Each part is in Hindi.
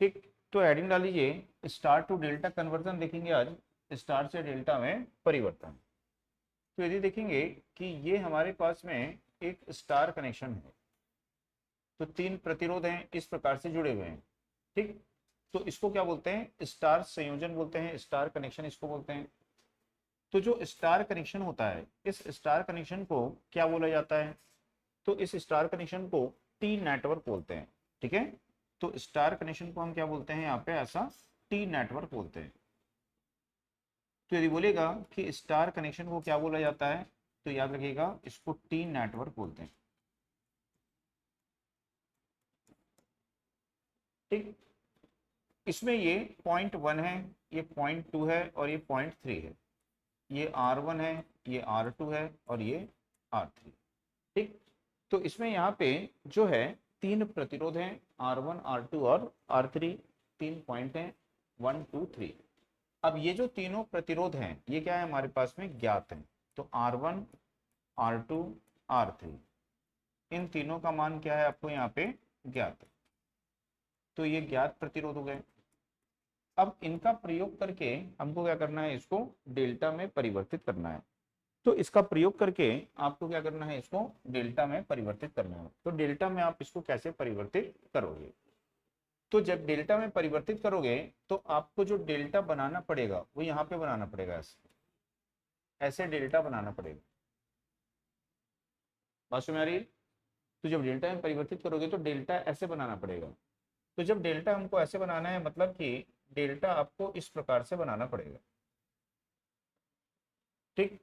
ठीक, तो हेडिंग डाल लीजिए स्टार टू डेल्टा कन्वर्जन देखेंगे आज, स्टार से डेल्टा में परिवर्तन। तो यदि देखेंगे कि ये हमारे पास में एक स्टार कनेक्शन है, तो 3 प्रतिरोध हैं इस प्रकार से जुड़े हुए हैं। ठीक, तो इसको क्या बोलते हैं, स्टार संयोजन बोलते हैं, स्टार कनेक्शन इसको बोलते हैं। तो जो स्टार कनेक्शन होता है, इस स्टार कनेक्शन को क्या बोला जाता है, तो इस स्टार कनेक्शन को टी नेटवर्क बोलते हैं। ठीक है, तो स्टार कनेक्शन को हम क्या बोलते हैं यहाँ पे, ऐसा टी नेटवर्क बोलते हैं। तो यदि बोलेगा कि स्टार कनेक्शन को क्या बोला जाता है, तो याद रखिएगा इसको टी नेटवर्क बोलते हैं। ठीक, इसमें ये .1 है, ये .2 है और ये .3 है। ये R1 है, ये R2 है और ये R3। ठीक, तो इसमें यहाँ पे जो है 3 प्रतिरोध हैं, R1 R2 और R3। 3 पॉइंट हैं, 1 2 3। अब ये जो तीनों प्रतिरोध हैं ये क्या है, हमारे पास में ज्ञात हैं। तो R1 R2 R3, इन तीनों का मान क्या है आपको यहाँ पे ज्ञात है। तो ये ज्ञात प्रतिरोध हो गए। अब इनका प्रयोग करके हमको क्या करना है, इसको डेल्टा में परिवर्तित करना है। तो इसका प्रयोग करके आपको क्या करना है, इसको डेल्टा में परिवर्तित करना है। तो डेल्टा में आप इसको कैसे परिवर्तित करोगे, तो जब डेल्टा में परिवर्तित करोगे तो आपको जो डेल्टा बनाना पड़ेगा वो यहाँ पे बनाना पड़ेगा, ऐसे ऐसे डेल्टा बनाना पड़ेगा। बात समझ में आ रही है? तो जब डेल्टा में परिवर्तित करोगे तो डेल्टा ऐसे बनाना पड़ेगा। तो जब डेल्टा हमको ऐसे बनाना है, मतलब कि डेल्टा आपको इस प्रकार से बनाना पड़ेगा। ठीक,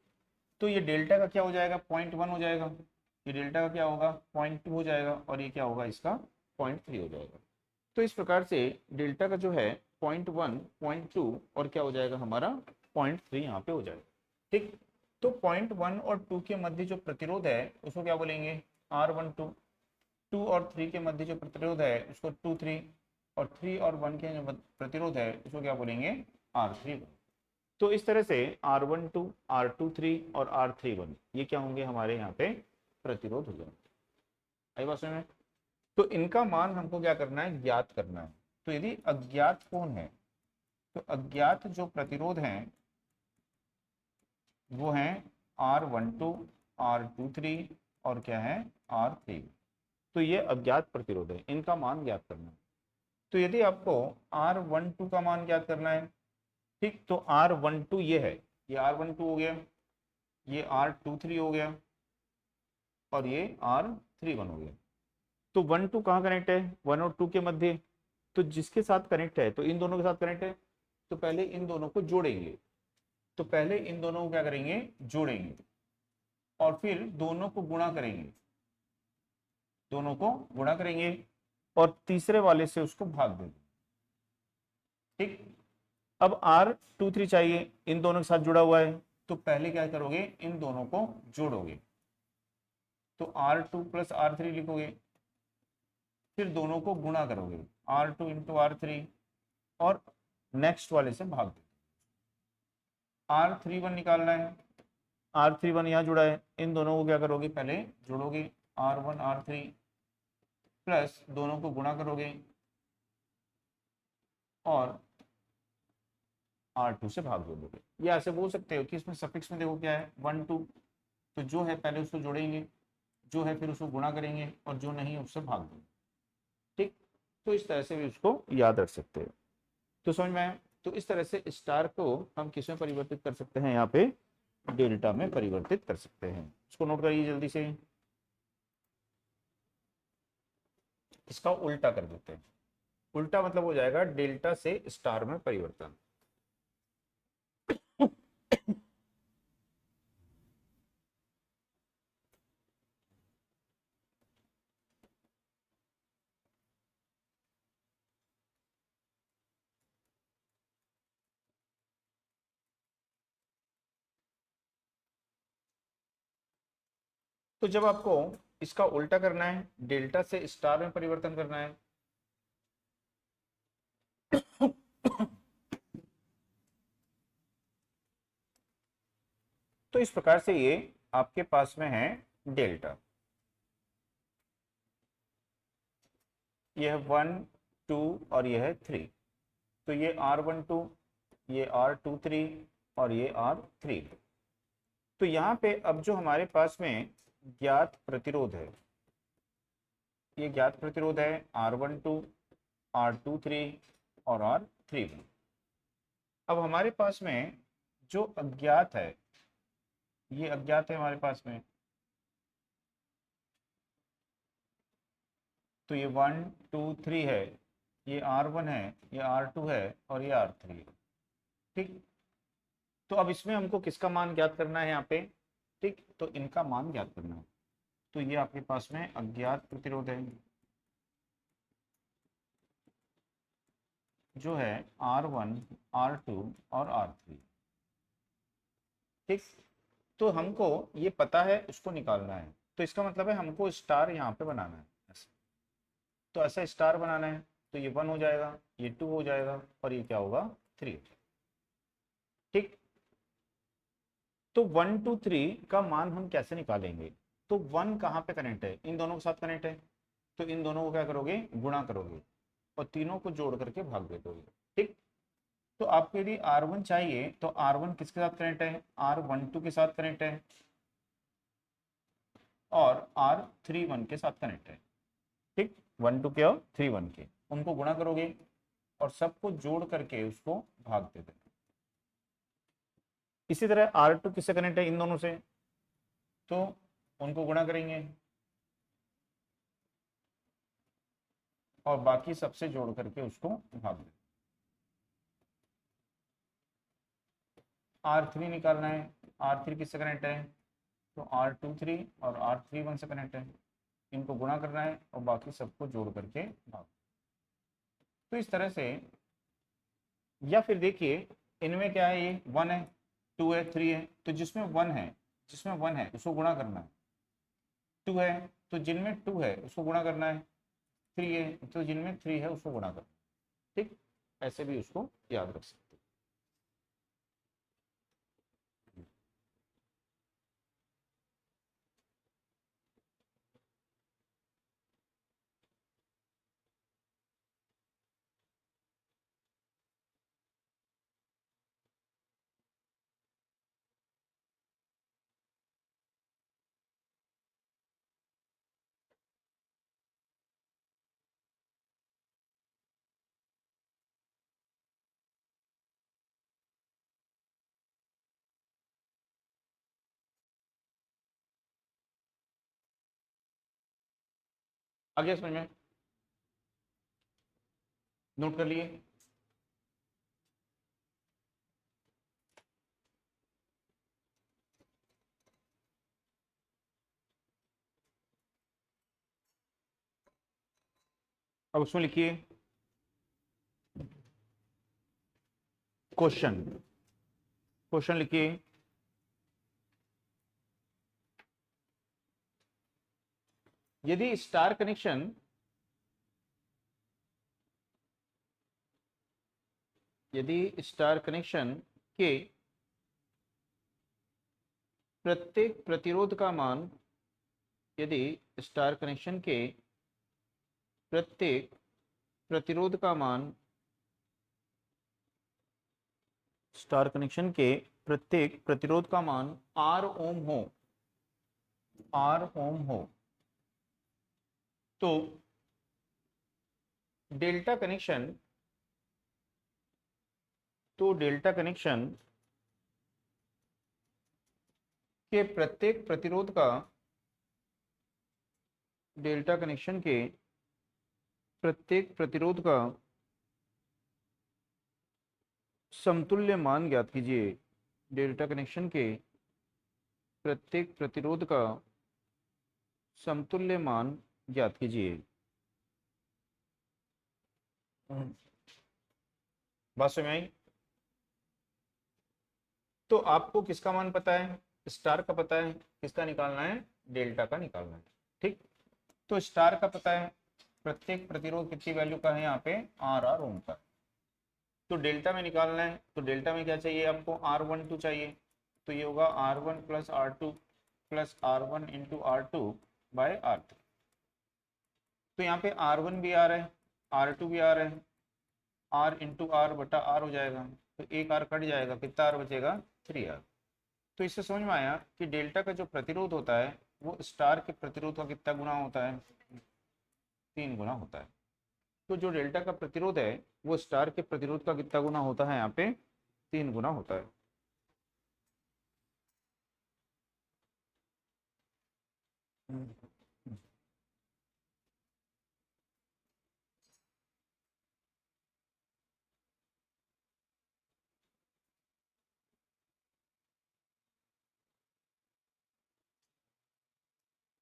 तो ये डेल्टा का क्या हो जाएगा, .1 हो जाएगा। ये डेल्टा का क्या होगा, .2 हो जाएगा और ये क्या होगा, इसका .3 हो जाएगा। तो इस प्रकार से डेल्टा का जो है .1 .2 और क्या हो जाएगा हमारा .3 यहाँ पे हो जाएगा। ठीक, तो .1 और 2 के मध्य जो प्रतिरोध है उसको क्या बोलेंगे, R12। 2 और 3 के मध्य जो प्रतिरोध है उसको 2 3, और 3 और 1 के जो प्रतिरोध है उसको क्या बोलेंगे, R3। तो इस तरह से R12 R23 और R31 ये क्या होंगे, हमारे यहाँ पे प्रतिरोध हो जाएंगे। आई बात समझ में? तो इनका मान हमको क्या करना है, ज्ञात करना है। तो यदि अज्ञात कौन है, तो अज्ञात जो प्रतिरोध हैं वो हैं R12 R23 और क्या है, R3। तो ये अज्ञात प्रतिरोध है, इनका मान ज्ञात करना है। तो यदि आपको R12 का मान ज्ञात करना है, ठीक, तो R12 ये है, ये R12 हो गया, ये R23 हो गया और ये R31 हो गया। तो 1 2 कहाँ कनेक्ट है, 1 और 2 के मध्य। तो जिसके साथ कनेक्ट है, तो इन दोनों के साथ कनेक्ट है, तो पहले इन दोनों को जोड़ेंगे। तो पहले इन दोनों को क्या करेंगे, जोड़ेंगे और फिर दोनों को गुणा करेंगे, दोनों को गुणा करेंगे और तीसरे वाले से उसको भाग देंगे। ठीक, अब R23 चाहिए, इन दोनों के साथ जुड़ा हुआ है, तो पहले क्या करोगे, इन दोनों को जोड़ोगे। तो R2 प्लस R3 लिखोगे, फिर दोनों को गुणा करोगे, R2 इंटू R3 और नेक्स्ट वाले से भाग दो। R31 निकालना है, R31 यहाँ जुड़ा है, इन दोनों को क्या करोगे, पहले जोड़ोगे, R1 R3 प्लस दोनों को गुणा करोगे और R2 से भाग दे दोगे। या ऐसे बोल सकते हो कि इसमें सफिक्स में देखो क्या है, 1 2, तो जो है पहले उसको जोड़ेंगे, जो है फिर उसको गुणा करेंगे और जो नहीं है उससे भाग देंगे। ठीक, तो इस तरह से भी उसको याद रख सकते हो। तो समझ में आया? तो इस तरह से स्टार को हम किस में परिवर्तित कर सकते हैं, यहाँ पे डेल्टा में परिवर्तित कर सकते हैं। इसको नोट करिए जल्दी से। इसका उल्टा कर देते हैं, उल्टा मतलब हो जाएगा डेल्टा से स्टार में परिवर्तन। तो जब आपको इसका उल्टा करना है, डेल्टा से स्टार में परिवर्तन करना है, तो इस प्रकार से ये आपके पास में है डेल्टा। यह 1 2 और ये है 3। तो ये R12, ये R23 और ये R3। तो यहाँ पे अब जो हमारे पास में ज्ञात प्रतिरोध है, ये ज्ञात प्रतिरोध है R12, R23 और R31। अब हमारे पास में जो अज्ञात है, ये अज्ञात है हमारे पास में। तो ये 1 2 3 है, ये R1 है, ये R2 है और ये R3 है। ठीक, तो अब इसमें हमको किसका मान ज्ञात करना है यहाँ पे? ठीक, तो इनका मान ज्ञात करना है। तो ये आपके पास में अज्ञात प्रतिरोध है जो है R1, R2 और R3। ठीक, तो हमको ये पता है, उसको निकालना है। तो इसका मतलब है हमको स्टार यहाँ पे बनाना है ऐसे। तो ऐसा स्टार बनाना है, तो ये 1 हो जाएगा, ये 2 हो जाएगा और ये क्या होगा? 3। ठीक, तो 1 2 3 का मान हम कैसे निकालेंगे? तो 1 कहाँ पे कनेक्ट है? इन दोनों के साथ कनेक्ट है। तो इन दोनों को क्या करोगे? गुणा करोगे और तीनों को जोड़ करके भाग दे दोगे। ठीक, तो आपको यदि R1 चाहिए तो R1 किसके साथ कनेक्ट है? R12 के साथ कनेक्ट है और R31 के साथ कनेक्ट है। ठीक, 1 2 के और 3 1 के, उनको गुणा करोगे और सबको जोड़ करके उसको भाग दे देना। इसी तरह R2 किससे कनेक्ट है? इन दोनों से, तो उनको गुणा करेंगे और बाकी सबसे जोड़ करके उसको भाग दें। R3 निकालना है, R3 किससे कनेक्ट है? तो R23 और R31 से कनेक्ट है। इनको गुणा करना है और बाकी सबको जोड़ करके भाग। तो इस तरह से, या फिर देखिए इनमें क्या है, ये 1 है, 2 है, 3 है, तो जिसमें 1 है, जिसमें 1 है उसको गुणा करना है। 2 है तो जिनमें 2 है उसको गुणा करना है। 3 है तो जिनमें 3 है उसको गुणा करना है। ठीक, ऐसे भी उसको याद रख सकते हैं। आगे समझ में? नोट कर लिए? अब उसमें लिखिए क्वेश्चन। क्वेश्चन लिखिए, यदि स्टार कनेक्शन के प्रत्येक प्रतिरोध का मान, यदि स्टार कनेक्शन के प्रत्येक प्रतिरोध का मान, स्टार कनेक्शन के प्रत्येक प्रतिरोध का मान R ओम हो, R ओम हो, तो डेल्टा कनेक्शन, के प्रत्येक प्रतिरोध का, डेल्टा कनेक्शन के प्रत्येक प्रतिरोध का समतुल्य मान ज्ञात कीजिए। डेल्टा कनेक्शन के प्रत्येक प्रतिरोध का समतुल्य मान ज्ञात कीजिए। बात समझ में आई? तो आपको किसका मान पता है? स्टार का पता है, किसका निकालना है? डेल्टा का निकालना है। ठीक, तो स्टार का पता है, प्रत्येक प्रतिरोध कितनी वैल्यू का है यहाँ पे? R ओम का। तो डेल्टा में निकालना है, तो डेल्टा में क्या चाहिए आपको? R12 चाहिए। तो ये होगा R1 plus R2 plus R1 into R2 bye R3। तो यहाँ पे R1 भी आ रहा है R2 भी R है, R इंटू आर बटा आर हो जाएगा, तो एक आर कट जाएगा, कितना आर बचेगा, 3R। तो इससे समझ में आया कि डेल्टा का जो प्रतिरोध होता है वो स्टार के प्रतिरोध का कितना गुना होता है, 3 गुना होता है। तो जो डेल्टा का प्रतिरोध है वो स्टार के प्रतिरोध का कितना गुना होता है, यहाँ पे 3 गुना होता है।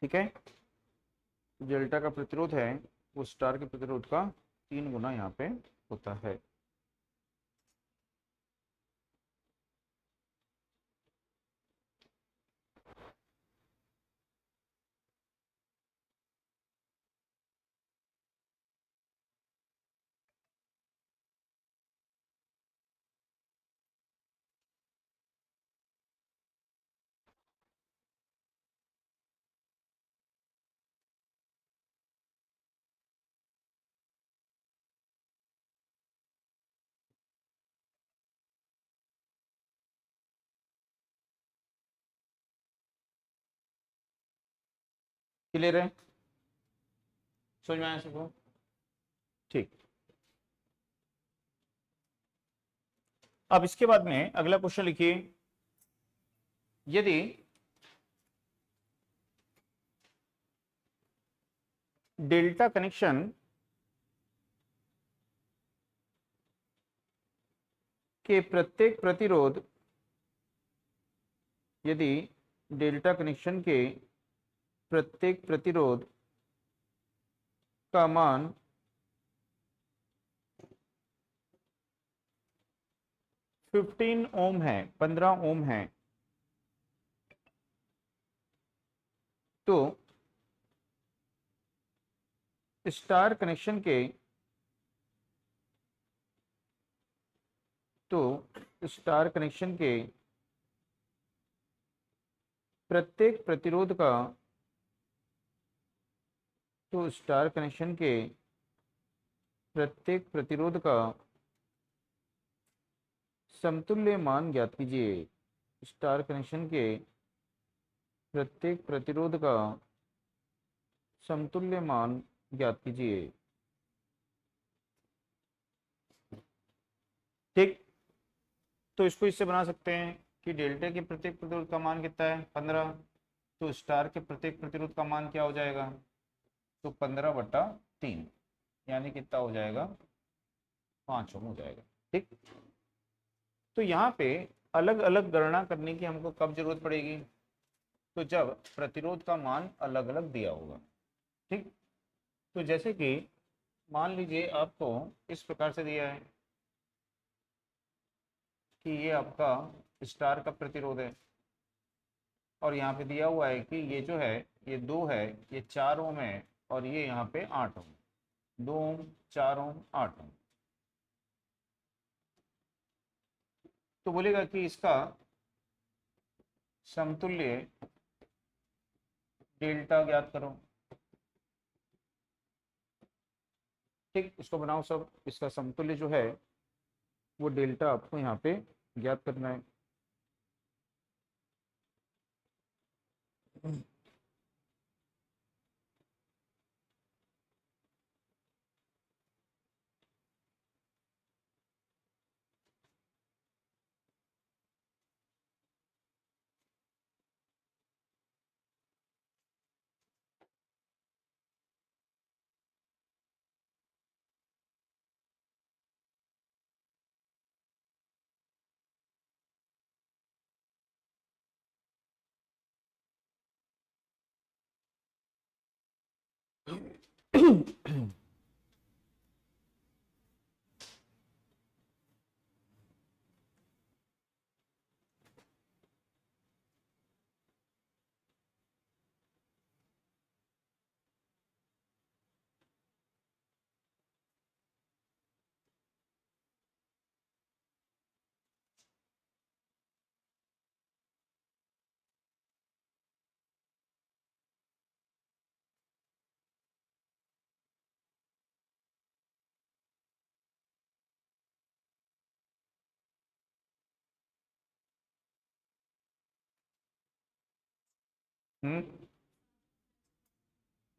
ठीक है, डेल्टा का प्रतिरोध है वो स्टार के प्रतिरोध का 3 गुना यहाँ पे होता है। क्लियर है, समझ में आया सबको? ठीक। अब इसके बाद में अगला क्वेश्चन लिखिए, यदि डेल्टा कनेक्शन के प्रत्येक प्रतिरोध, यदि डेल्टा कनेक्शन के प्रत्येक प्रतिरोध का मान 15 ओम है, 15 ओम है, तो स्टार कनेक्शन के, तो स्टार कनेक्शन के प्रत्येक प्रतिरोध का, तो स्टार कनेक्शन के प्रत्येक प्रतिरोध का समतुल्य मान ज्ञात कीजिए। स्टार कनेक्शन के प्रत्येक प्रतिरोध का समतुल्य मान ज्ञात कीजिए। ठीक, तो इसको इससे बना सकते हैं कि डेल्टा के प्रत्येक प्रतिरोध का मान कितना है, 15, तो स्टार के प्रत्येक प्रतिरोध का मान क्या हो जाएगा, तो 15/3, यानी कितना हो जाएगा, 5 ओम हो जाएगा। ठीक, तो यहाँ पे अलग अलग गणना करने की हमको कब जरूरत पड़ेगी, तो जब प्रतिरोध का मान अलग अलग दिया होगा। ठीक, तो जैसे कि मान लीजिए आपको इस प्रकार से दिया है कि ये आपका स्टार का प्रतिरोध है, और यहाँ पे दिया हुआ है कि ये जो है ये 2 है, ये 4 ओम है, और ये यहाँ पे 8 ओम, 2 ओम, 4 ओम, 8 ओम। तो बोलेगा कि इसका समतुल्य डेल्टा ज्ञात करो। ठीक, इसको बनाओ सब, इसका समतुल्य जो है वो डेल्टा आपको यहाँ पे ज्ञात करना है।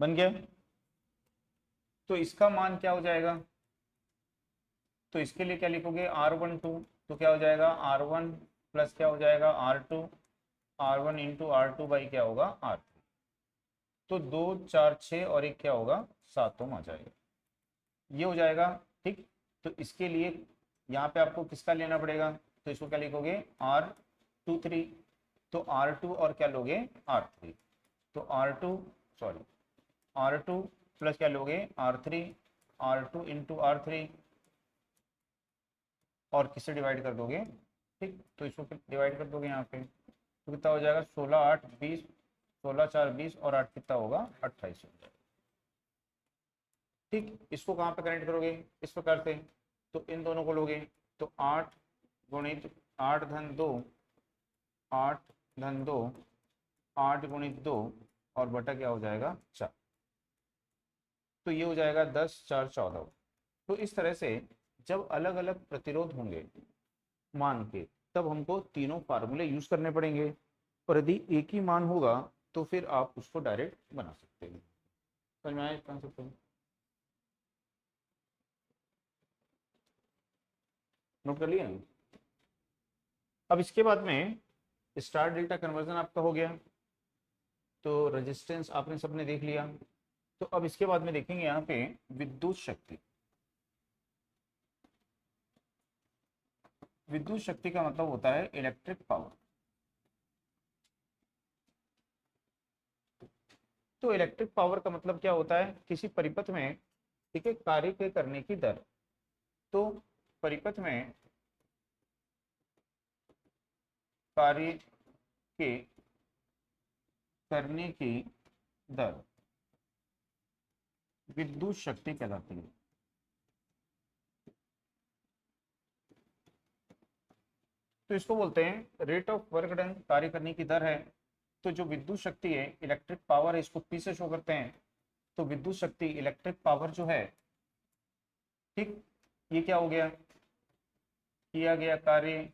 बन गया। तो इसका मान क्या हो जाएगा, तो इसके लिए क्या लिखोगे R12, तो क्या हो जाएगा R1 प्लस क्या हो जाएगा R2, R1 into R2 by क्या होगा R3। तो 2 4 6 और एक क्या होगा 7 आ जाएगा, ये हो जाएगा। ठीक, तो इसके लिए यहाँ पे आपको किसका लेना पड़ेगा, तो इसको क्या लिखोगे R23, तो R2 और क्या लोगे R3, तो R2 सॉरी R2 प्लस क्या लोगे R3, R2 इंटू R3 और किससे डिवाइड कर दोगे, ठीक, तो इसको डिवाइड कर दोगे यहाँ पे, तो कितना हो जाएगा 16 8 20, 16 4 20 और 8 कितना होगा 28 हो जाएगा। ठीक, इसको कहाँ पे कनेक्ट करोगे, इस प्रकार से, तो इन दोनों को लोगे, तो 8 गुणित 8 धन 2, 8 धन 2, 8 गुणित 2 और बटा क्या हो जाएगा 4, तो ये हो जाएगा 10 4 14। तो इस तरह से जब अलग अलग प्रतिरोध होंगे मान के, तब हमको तीनों फार्मूले यूज करने पड़ेंगे, और यदि एक ही मान होगा तो फिर आप उसको डायरेक्ट बना सकते हैं। समझ में आया कॉन्सेप्ट? नोट कर लिया। अब इसके बाद में स्टार डेल्टा कन्वर्जन आपका हो गया, तो रेजिस्टेंस आपने सबने देख लिया। तो अब इसके बाद में देखेंगे यहाँ पे विद्युत शक्ति। विद्युत शक्ति का मतलब होता है इलेक्ट्रिक पावर। तो इलेक्ट्रिक पावर का मतलब क्या होता है, किसी परिपथ में, ठीक है, कार्य के करने की दर। तो परिपथ में कार्य के करने की दर विद्युत शक्ति कहलाती है। तो इसको बोलते हैं रेट ऑफ वर्क डन, कार्य करने की दर है। तो जो विद्युत शक्ति है इलेक्ट्रिक पावर है, इसको पी से शो करते हैं। तो विद्युत शक्ति इलेक्ट्रिक पावर जो है, ठीक, ये क्या हो गया, किया गया कार्य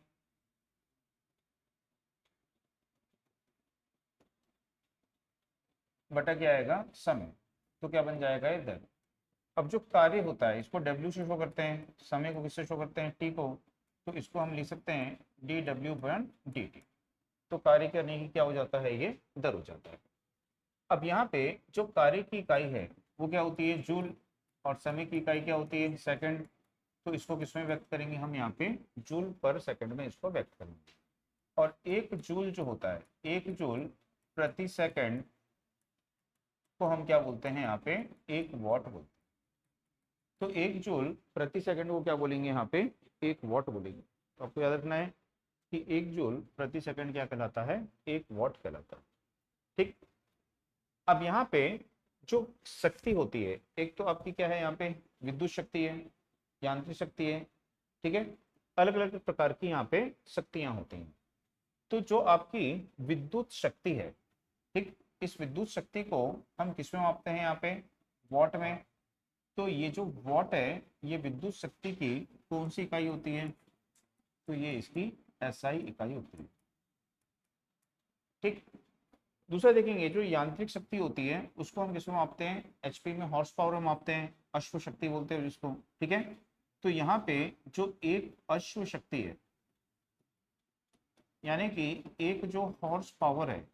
बटा क्या आएगा समय, तो क्या बन जाएगा ये दर। अब जो कार्य होता है इसको डब्ल्यू से शो करते हैं, समय को किससे शो करते हैं टी को, तो इसको हम लिख सकते हैं डी डब्ल्यू बन डी टी। तो कार्य करने की क्या हो जाता है, ये दर हो जाता है। अब यहाँ पे जो कार्य की इकाई है वो क्या होती है जूल, और समय की इकाई क्या होती है सेकंड। तो इसको किसमें व्यक्त करेंगे हम, यहाँ पे जूल पर सेकंड में इसको व्यक्त करेंगे। और एक जूल जो होता है, एक जूल प्रति सेकंड को हम क्या बोलते हैं यहाँ पे, एक वॉट बोलते हैं। तो एक जूल प्रति सेकंड को क्या बोलेंगे यहाँ पे, एक वॉट बोलेंगे। तो आपको याद रखना है कि एक जूल प्रति सेकंड क्या कहलाता है, एक वॉट कहलाता है। ठीक, अब यहाँ पे जो शक्ति होती है, एक तो आपकी क्या है यहाँ पे विद्युत शक्ति है, यांत्रिक शक्ति है, ठीक है, अलग अलग प्रकार की यहाँ पे शक्तियां होती हैं। तो जो आपकी विद्युत शक्ति है, ठीक, इस विद्युत शक्ति को हम किसमें मापते हैं, यहाँ पे वॉट में। तो ये जो वॉट है ये विद्युत शक्ति की कौन सी इकाई होती है, तो ये इसकी एसआई इकाई होती है। ठीक, दूसरा देखेंगे जो यांत्रिक शक्ति होती है उसको हम किसमें मापते हैं, एचपी में, हॉर्स पावर में मापते हैं, अश्व शक्ति बोलते हैं जिसको। ठीक है, तो यहाँ पे जो एक अश्व शक्ति है, यानी कि एक जो हॉर्स पावर है,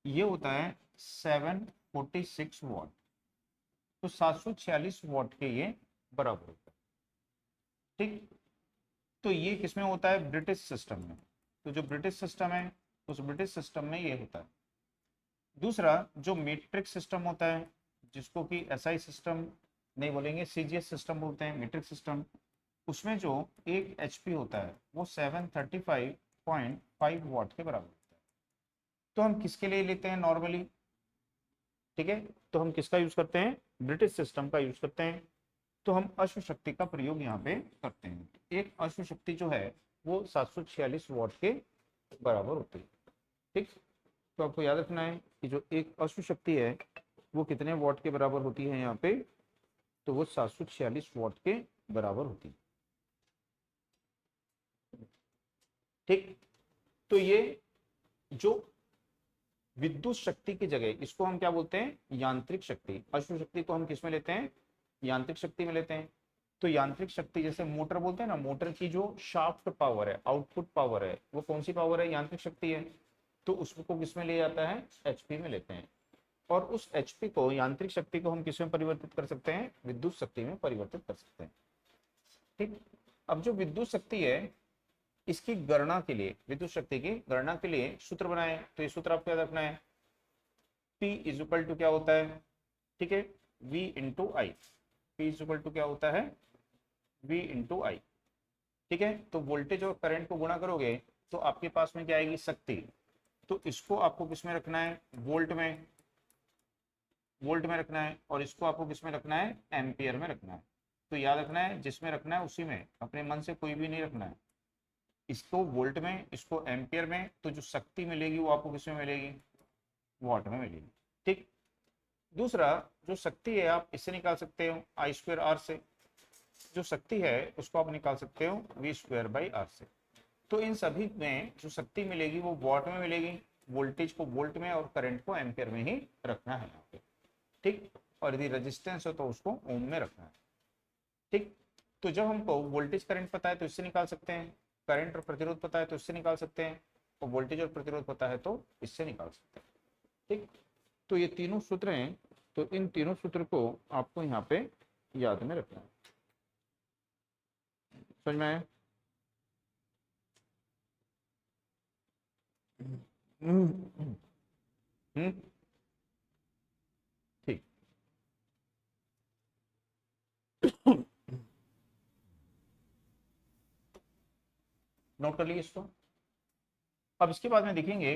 ये होता है 746 वॉट। तो 746 वॉट के ये बराबर होता है। ठीक, तो ये किसमें होता है, ब्रिटिश सिस्टम में। तो जो ब्रिटिश सिस्टम है उस ब्रिटिश सिस्टम में ये होता है। दूसरा जो मीट्रिक सिस्टम होता है, जिसको कि एसआई सिस्टम नहीं बोलेंगे, सीजीएस सिस्टम बोलते हैं, मीट्रिक सिस्टम, उसमें जो एक एचपी होता है वो 735.5 वॉट के बराबर होता है। तो हम किसके लिए लेते हैं नॉर्मली, ठीक है, तो हम किसका यूज करते हैं, ब्रिटिश सिस्टम का यूज करते हैं। तो हम अश्व शक्ति का प्रयोग यहाँ पे करते हैं। एक अश्व शक्ति जो है वो 746 वॉट के बराबर होती है। ठीक, तो आपको याद रखना है कि जो एक अश्व शक्ति है वो कितने वॉट के बराबर होती है यहाँ पे, तो वो 746 वॉट के बराबर होती है। ठीक, तो ये जो विद्युत शक्ति की जगह इसको हम क्या बोलते हैं, यांत्रिक शक्ति। अश्व शक्ति को हम किस में लेते हैं, यांत्रिक शक्ति में लेते हैं। तो यांत्रिक शक्ति जैसे मोटर बोलते हैं ना, मोटर की जो शाफ्ट पावर है, आउटपुट पावर है, वो कौन सी पावर है, यांत्रिक शक्ति है। तो उसको किस में ले जाता है, एचपी में लेते हैं। और उस एचपी को, यांत्रिक शक्ति को हम किस में परिवर्तित कर सकते हैं, विद्युत शक्ति में परिवर्तित कर सकते हैं। ठीक। अब जो विद्युत शक्ति है, इसकी गणना के लिए, विद्युत शक्ति की गणना के लिए सूत्र बनाए। तो ये सूत्र आपको याद रखना है, P इज इक्वल टू क्या होता है, ठीक है, V into I. P is equal to क्या होता है, V इंटू आई। ठीक है। तो वोल्टेज और करंट को गुणा करोगे तो आपके पास में क्या आएगी, शक्ति। तो इसको आपको किस में रखना है, वोल्ट में, वोल्ट में रखना है। और इसको आपको किस में रखना है, एम्पियर में रखना है। तो याद रखना है, जिसमें रखना है उसी में, अपने मन से कोई भी नहीं रखना है। इसको वोल्ट में, इसको एम्पियर में। तो जो शक्ति मिलेगी वो आपको किस में मिलेगी, वॉट में मिलेगी। ठीक। दूसरा, जो शक्ति है आप इससे निकाल सकते हो, आई स्क्वायर आर से। जो शक्ति है उसको आप निकाल सकते हो वी स्क्वायर बाई आर से। तो इन सभी में जो शक्ति मिलेगी वो वॉट में मिलेगी, वोल्टेज को वोल्ट में और करंट को एम्पियर में ही रखना है यहाँ पे। ठीक। और यदि रेजिस्टेंस हो तो उसको ओम में रखना है। ठीक। तो जब हमको वोल्टेज करंट पता है तो इससे निकाल सकते हैं, करंट और प्रतिरोध पता है तो इससे निकाल सकते हैं, और वोल्टेज और प्रतिरोध पता है तो इससे निकाल सकते हैं। ठीक। तो ये तीनों सूत्र हैं, तो इन तीनों सूत्र को आपको यहाँ पे याद में रखना है। समझ में आया? ठीक। नोट कर लीजिए इसको। अब इसके बाद में देखेंगे,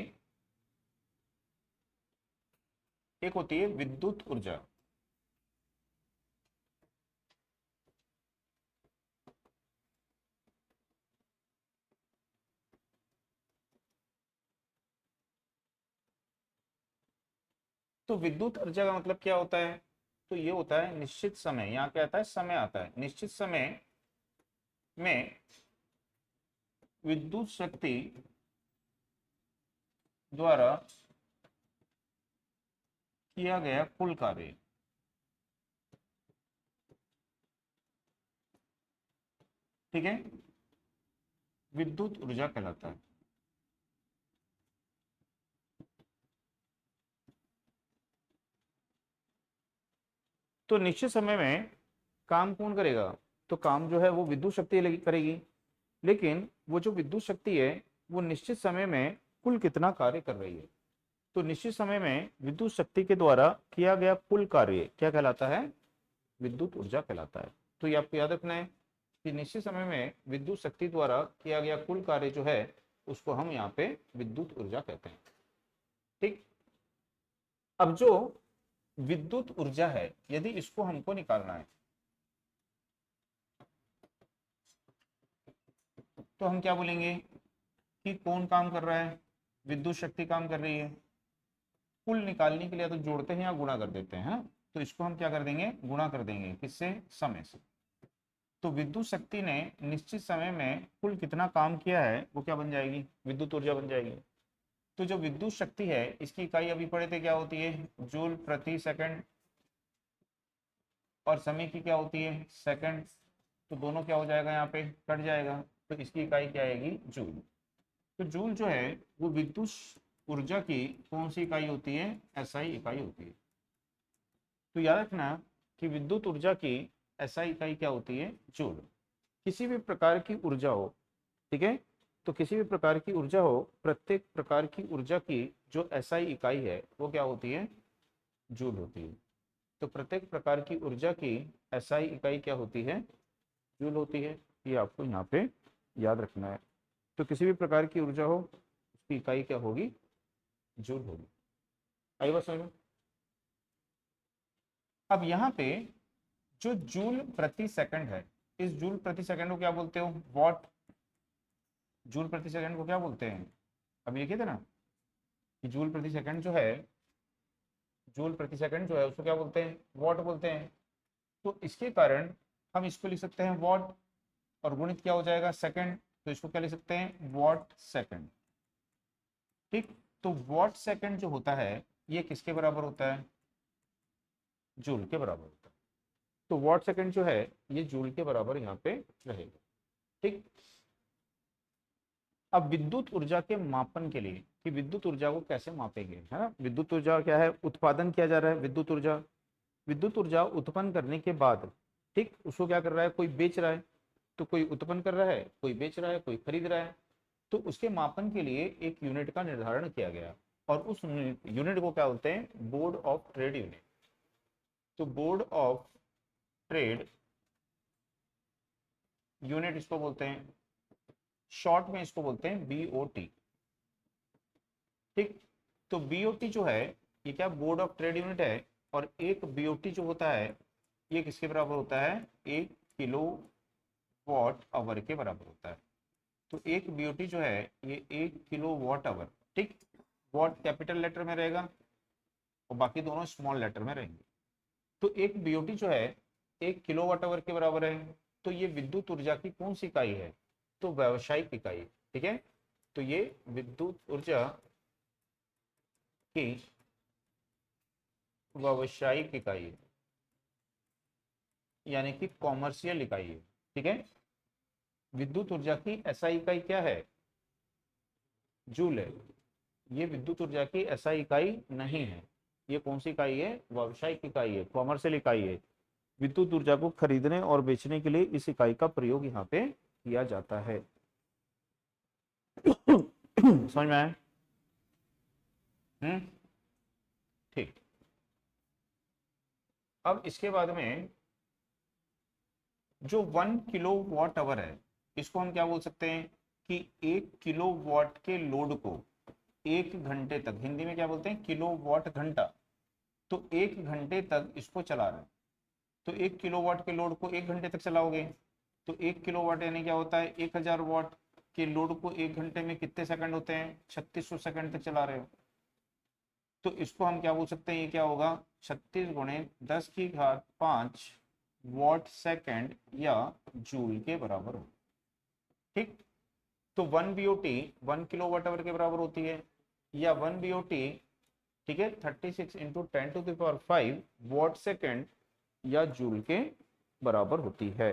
एक होती है विद्युत ऊर्जा। तो विद्युत ऊर्जा का मतलब क्या होता है, तो ये होता है निश्चित समय, यहाँ क्या आता है, समय आता है, निश्चित समय में विद्युत शक्ति द्वारा किया गया कुल कार्य। ठीक है, विद्युत ऊर्जा कहलाता है। तो निश्चित समय में काम कौन करेगा, तो काम जो है वो विद्युत शक्ति करेगी। लेकिन वो जो विद्युत शक्ति है वो निश्चित समय में कुल कितना कार्य कर रही है। तो निश्चित समय में विद्युत शक्ति के द्वारा किया गया कुल कार्य क्या कहलाता है, विद्युत ऊर्जा कहलाता है। तो ये आपको याद रखना है कि निश्चित समय में विद्युत शक्ति द्वारा किया गया कुल कार्य जो है उसको हम यहाँ पे विद्युत ऊर्जा कहते हैं। ठीक। अब जो विद्युत ऊर्जा है, यदि इसको हमको निकालना है तो हम क्या बोलेंगे कि कौन काम कर रहा है, विद्युत शक्ति काम कर रही है। कुल निकालने के लिए तो जोड़ते हैं या गुणा कर देते हैं, हाँ? तो इसको हम क्या कर देंगे, गुणा कर देंगे, किससे, समय से। तो विद्युत शक्ति ने निश्चित समय में कुल कितना काम किया है वो क्या बन जाएगी, विद्युत ऊर्जा बन जाएगी। तो जो विद्युत शक्ति है इसकी इकाई अभी पढ़े थे क्या होती है, जूल प्रति सेकंड, और समय की क्या होती है, सेकंड। तो दोनों क्या हो जाएगा, यहाँ पे कट जाएगा, तो इसकी इकाई क्या आएगी, जूल। तो जूल जो है वो विद्युत ऊर्जा की कौन सी इकाई होती है, एसआई इकाई होती है। तो याद रखना कि विद्युत ऊर्जा की एसआई इकाई क्या होती है, जूल। किसी भी प्रकार की ऊर्जा हो, ठीक है, तो किसी भी प्रकार की ऊर्जा हो, प्रत्येक प्रकार की ऊर्जा की जो एसआई इकाई है वो क्या होती है, जूल होती है। तो प्रत्येक प्रकार की ऊर्जा की एसआई इकाई क्या होती है, जूल होती है। ये आपको यहाँ पे याद रखना है। तो किसी भी प्रकार की ऊर्जा हो उसकी इकाई क्या होगी, जूल होगी। आई बात समझ में? अब यहाँ पे जो जूल प्रति सेकंड है, इस जूल प्रति सेकंड को क्या बोलते हो, वॉट। जूल प्रति सेकंड को क्या बोलते हैं, अभी लिखे थे ना कि जूल प्रति सेकंड जो है, जूल प्रति सेकंड जो है उसको क्या बोलते हैं, वॉट बोलते हैं। तो इसके कारण हम इसको लिख सकते हैं वॉट, और गुणित क्या हो जाएगा, सेकंड। तो इसको क्या लिख सकते हैं, वॉट सेकंड। ठीक। तो वॉट सेकंड जो होता है ये किसके बराबर होता है? जूल के बराबर होता है। तो वॉट सेकंड जो है ये जूल के बराबर यहाँ पे रहेगा। ठीक। अब विद्युत ऊर्जा के मापन के लिए कि विद्युत ऊर्जा को कैसे मापेंगे, है ना। विद्युत ऊर्जा क्या है? उत्पादन किया जा रहा है विद्युत ऊर्जा। विद्युत ऊर्जा उत्पन्न करने के बाद, ठीक, उसको क्या कर रहा है? कोई बेच रहा है। तो कोई उत्पन्न कर रहा है, कोई बेच रहा है, कोई खरीद रहा है। तो उसके मापन के लिए एक यूनिट का निर्धारण किया गया और उस यूनिट को क्या बोलते हैं? Board of trade unit. तो बोर्ड ऑफ ट्रेड यूनिट इसको बोलते हैं, शॉर्ट में इसको बोलते हैं बीओटी। ठीक। तो बीओटी जो है ये क्या? बोर्ड ऑफ ट्रेड यूनिट है। और एक बीओटी जो होता है ये किसके बराबर होता है? 1 किलो वॉट आवर के बराबर होता है। तो एक बीओटी जो है ये 1 किलो वॉट आवर। ठीक। वॉट कैपिटल लेटर में रहेगा और बाकी दोनों स्मॉल लेटर में रहेंगे। तो एक बीओटी जो है 1 किलो वॉट आवर के बराबर है। तो ये विद्युत ऊर्जा की कौन सी इकाई है? तो व्यावसायिक इकाई। ठीक है। तो ये विद्युत ऊर्जा की व्यावसायिक इकाई है, यानी कि कॉमर्शियल इकाई है। ठीक है। विद्युत ऊर्जा की एसआई इकाई क्या है? जूल है। ये विद्युत ऊर्जा की एसआई इकाई नहीं है। ये कौन सी इकाई है? व्यावसायिक इकाई है, कॉमर्शियल इकाई है। विद्युत ऊर्जा को खरीदने और बेचने के लिए इस इकाई का प्रयोग यहाँ पे किया जाता है। समझ में आया? ठीक। अब इसके बाद में जो 1 किलो वॉट आवर है इसको हम क्या बोल सकते हैं? कि 1 किलो वॉट के लोड को 1 घंटे तक, हिंदी में क्या बोलते हैं? किलोवाट घंटा। तो 1 घंटे तक इसको चला रहे हैं। तो 1 किलोवाट के लोड को 1 घंटे तक चलाओगे तो 1 किलोवाट यानी क्या होता है? 1000 वाट के लोड को 1 घंटे में कितने सेकंड होते हैं? 3600 सेकंड तक चला रहे हो। तो इसको हम क्या बोल सकते हैं? ये क्या होगा? 36 × 10⁵ वॉट सेकंड या जूल के बराबर हो। ठीक। तो 1 बीओटी 1 किलो वॉट आवर के बराबर होती है, या 1 बीओटी, ठीक है, 36 × 10⁵ वॉट सेकंड या जूल के बराबर होती है।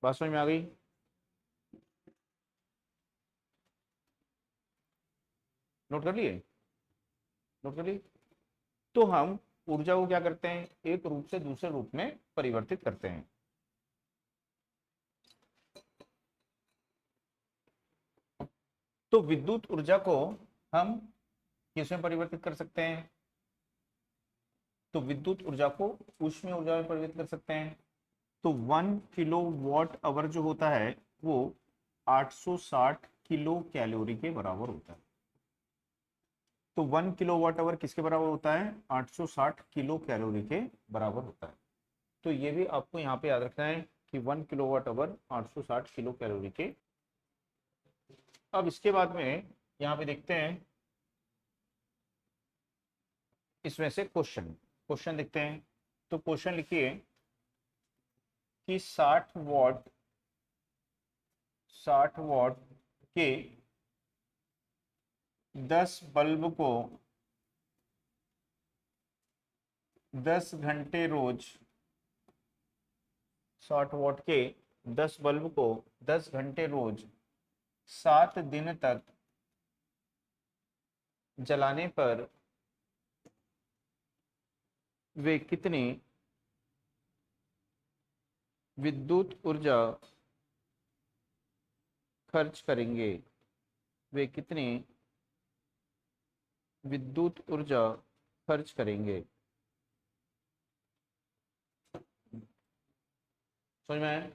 बात समझ में आ गई? नोट कर लिए? नोट कर लिए? तो हम ऊर्जा को क्या करते हैं? एक रूप से दूसरे रूप में परिवर्तित करते हैं। तो विद्युत ऊर्जा को हम किसमें परिवर्तित कर सकते हैं? तो विद्युत ऊर्जा को ऊष्मीय ऊर्जा में परिवर्तित कर सकते हैं। तो 1 किलो वॉट आवर जो होता है वो 860 किलो कैलोरी के बराबर होता है। तो 1 किलो वॉट आवर किसके बराबर होता है? 860 किलो कैलोरी के बराबर होता है। तो ये भी आपको यहाँ पे याद रखना है कि 1 kilowatt hour 860 kilocalorie के। अब इसके बाद में यहाँ पे देखते हैं, इसमें से क्वेश्चन क्वेश्चन देखते हैं। तो क्वेश्चन लिखिए कि 60 वॉट के 10 बल्ब को 10 घंटे रोज, 60 वॉट के 10 बल्ब को 10 घंटे रोज 7 दिन तक जलाने पर वे कितनी विद्युत ऊर्जा खर्च करेंगे? वे कितनी विद्युत ऊर्जा खर्च करेंगे? समझ में आया?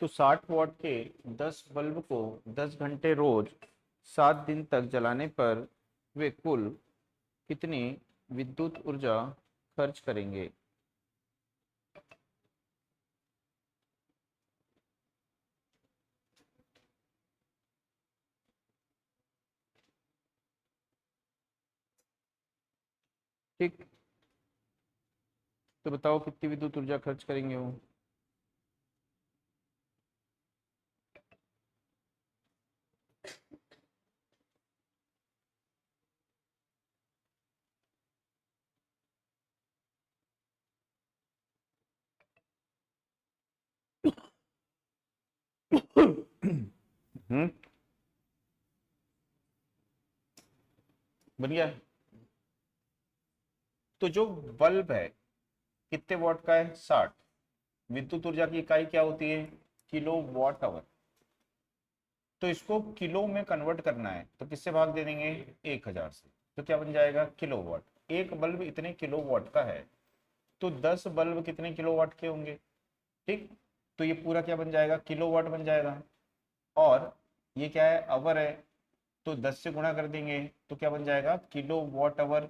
तो 60 वॉट के 10 बल्ब को 10 घंटे रोज 7 दिन तक जलाने पर वे कुल कितनी विद्युत ऊर्जा खर्च करेंगे? ठीक। तो बताओ कितनी विद्युत ऊर्जा खर्च करेंगे वो? बन गया। तो जो बल्ब है कितने वॉट का है, 60। विद्युत ऊर्जा की इकाई क्या होती है, किलो वॉट आवर। तो इसको किलो में कन्वर्ट करना है तो किससे भाग दे देंगे, 1000 से। तो क्या बन जाएगा, किलो वॉट। एक बल्ब इतने किलो वॉट का है तो 10 बल्ब कितने किलो वाट के होंगे, ठीक। तो ये पूरा क्या बन जाएगा, किलो वाट बन जाएगा। और ये क्या है, आवर है, तो 10 से गुणा कर देंगे तो क्या बन जाएगा, किलो वॉट आवर।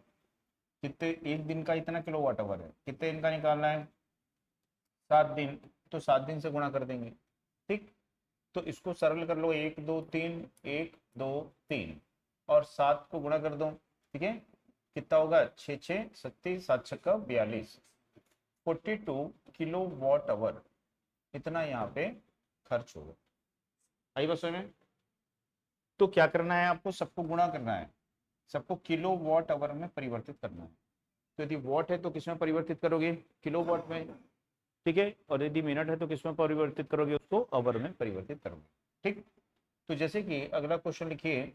कितने, एक दिन का इतना किलो वाट आवर है, कितने दिन का निकालना है, 7 दिन। तो 7 दिन से गुणा कर देंगे, ठीक। तो इसको सरल कर लो, 1 2 3, 1 2 3 और 7 को गुणा कर दो, ठीक है। कितना होगा, 6 6 37 7 42, 42 किलो वॉट आवर इतना यहाँ पे खर्च होगा। आई बस में। तो क्या करना है आपको, सबको गुणा करना है, सबको किलो वॉट आवर में परिवर्तित करना है। तो यदि वॉट है तो किसमें परिवर्तित करोगे, किलो वॉट में, ठीक है। और यदि मिनट है तो किसमें परिवर्तित करोगे, उसको आवर में परिवर्तित करोगे, ठीक। तो जैसे कि अगला क्वेश्चन लिखिए,